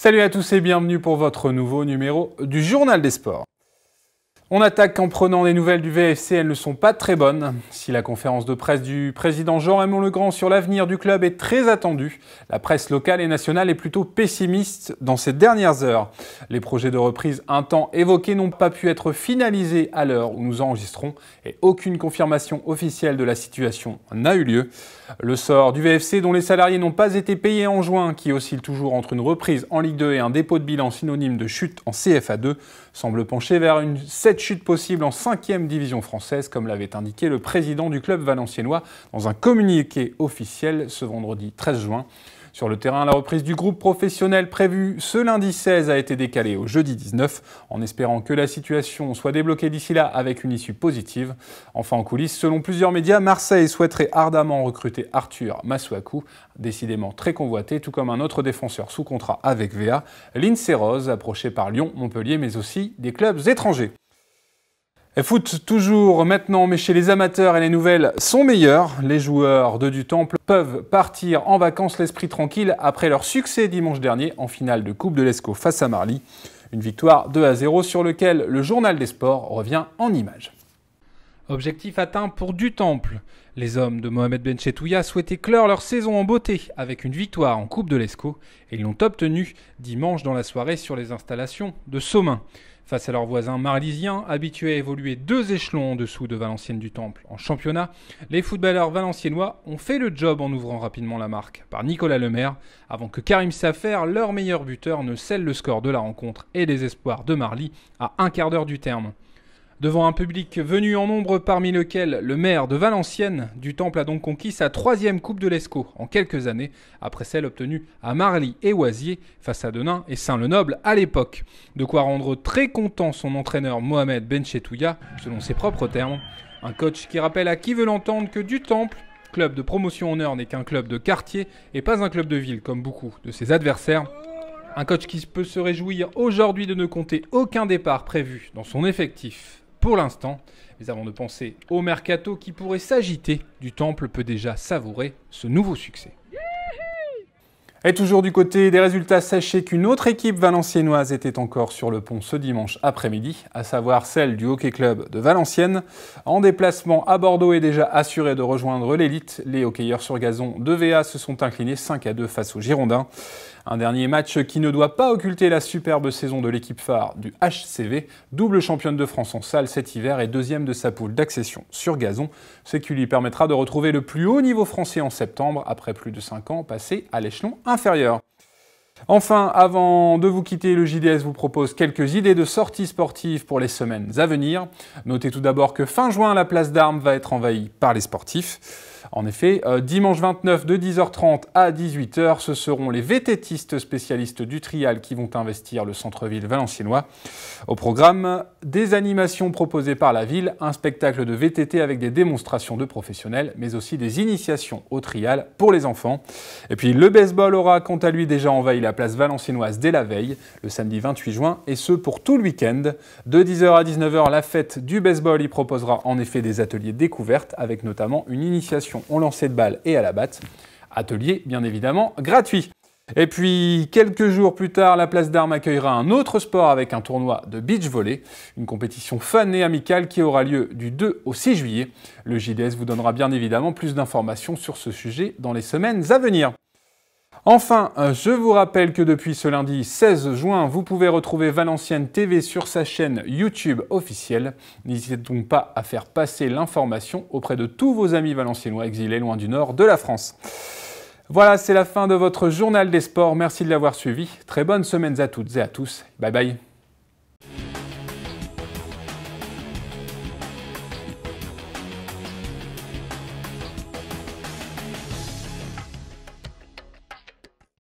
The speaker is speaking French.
Salut à tous et bienvenue pour votre nouveau numéro du Journal des Sports. On attaque en prenant des nouvelles du VFC, elles ne sont pas très bonnes. Si la conférence de presse du président Jean-Raymond Legrand sur l'avenir du club est très attendue, la presse locale et nationale est plutôt pessimiste dans ces dernières heures. Les projets de reprise un temps évoqués n'ont pas pu être finalisés à l'heure où nous enregistrons et aucune confirmation officielle de la situation n'a eu lieu. Le sort du VFC dont les salariés n'ont pas été payés en juin, qui oscille toujours entre une reprise en Ligue 2 et un dépôt de bilan synonyme de chute en CFA2, semble pencher vers cette chute possible en 5e division française, comme l'avait indiqué le président du club valenciennois dans un communiqué officiel ce vendredi 13 juin. Sur le terrain, la reprise du groupe professionnel prévue ce lundi 16 a été décalée au jeudi 19, en espérant que la situation soit débloquée d'ici là avec une issue positive. Enfin en coulisses, selon plusieurs médias, Marseille souhaiterait ardemment recruter Arthur Masuaku, décidément très convoité, tout comme un autre défenseur sous contrat avec VA, Lindsay Rose, approché par Lyon, Montpellier, mais aussi des clubs étrangers. Et foot toujours maintenant, mais chez les amateurs et les nouvelles sont meilleures. Les joueurs de Dutemple peuvent partir en vacances l'esprit tranquille après leur succès dimanche dernier en finale de Coupe de l'Escaut face à Marly. Une victoire 2-0 sur lequel le Journal des Sports revient en images. Objectif atteint pour Dutemple. Les hommes de Mohamed Benchetouya souhaitaient clore leur saison en beauté avec une victoire en Coupe de l'Escaut et ils l'ont obtenue dimanche dans la soirée sur les installations de Somain. Face à leurs voisins marlysiens, habitués à évoluer 2 échelons en dessous de Valenciennes Dutemple en championnat, les footballeurs valenciennois ont fait le job en ouvrant rapidement la marque par Nicolas Lemaire, avant que Karim Safer, leur meilleur buteur, ne scelle le score de la rencontre et des espoirs de Marly à un quart d'heure du terme. Devant un public venu en nombre parmi lequel le maire de Valenciennes, Dutemple a donc conquis sa 3e Coupe de l'Escaut en quelques années, après celle obtenue à Marly et Oisier face à Denain et Saint-Lenoble à l'époque. De quoi rendre très content son entraîneur Mohamed Benchetouya, selon ses propres termes. Un coach qui rappelle à qui veut l'entendre que Dutemple, club de promotion honneur, n'est qu'un club de quartier et pas un club de ville comme beaucoup de ses adversaires. Un coach qui peut se réjouir aujourd'hui de ne compter aucun départ prévu dans son effectif pour l'instant, mais avant de penser au mercato qui pourrait s'agiter, Dutemple peut déjà savourer ce nouveau succès. Et toujours du côté des résultats, sachez qu'une autre équipe valenciennoise était encore sur le pont ce dimanche après-midi, à savoir celle du Hockey Club de Valenciennes. En déplacement à Bordeaux et déjà assuré de rejoindre l'élite, les hockeyeurs sur gazon de VA se sont inclinés 5-2 face aux Girondins. Un dernier match qui ne doit pas occulter la superbe saison de l'équipe phare du HCV, double championne de France en salle cet hiver et 2e de sa poule d'accession sur gazon, ce qui lui permettra de retrouver le plus haut niveau français en septembre, après plus de 5 ans passés à l'échelon inférieur. Enfin, avant de vous quitter, le JDS vous propose quelques idées de sorties sportives pour les semaines à venir. Notez tout d'abord que fin juin, la place d'Armes va être envahie par les sportifs. En effet, dimanche 29 de 10h30 à 18h, ce seront les VTTistes spécialistes du trial qui vont investir le centre-ville valenciennois. Au programme, des animations proposées par la ville, un spectacle de VTT avec des démonstrations de professionnels, mais aussi des initiations au trial pour les enfants. Et puis le baseball aura quant à lui déjà envahi la place valenciennoise dès la veille, le samedi 28 juin, et ce pour tout le week-end. De 10h à 19h, la fête du baseball y proposera en effet des ateliers découvertes, avec notamment une initiation au lancer de balle et à la batte. Atelier, bien évidemment, gratuit. Et puis, quelques jours plus tard, la place d'Armes accueillera un autre sport avec un tournoi de beach volley, une compétition fun et amicale qui aura lieu du 2 au 6 juillet. Le JDS vous donnera bien évidemment plus d'informations sur ce sujet dans les semaines à venir. Enfin, je vous rappelle que depuis ce lundi 16 juin, vous pouvez retrouver Valenciennes TV sur sa chaîne YouTube officielle. N'hésitez donc pas à faire passer l'information auprès de tous vos amis valenciennois exilés loin du nord de la France. Voilà, c'est la fin de votre journal des sports. Merci de l'avoir suivi. Très bonnes semaines à toutes et à tous. Bye bye.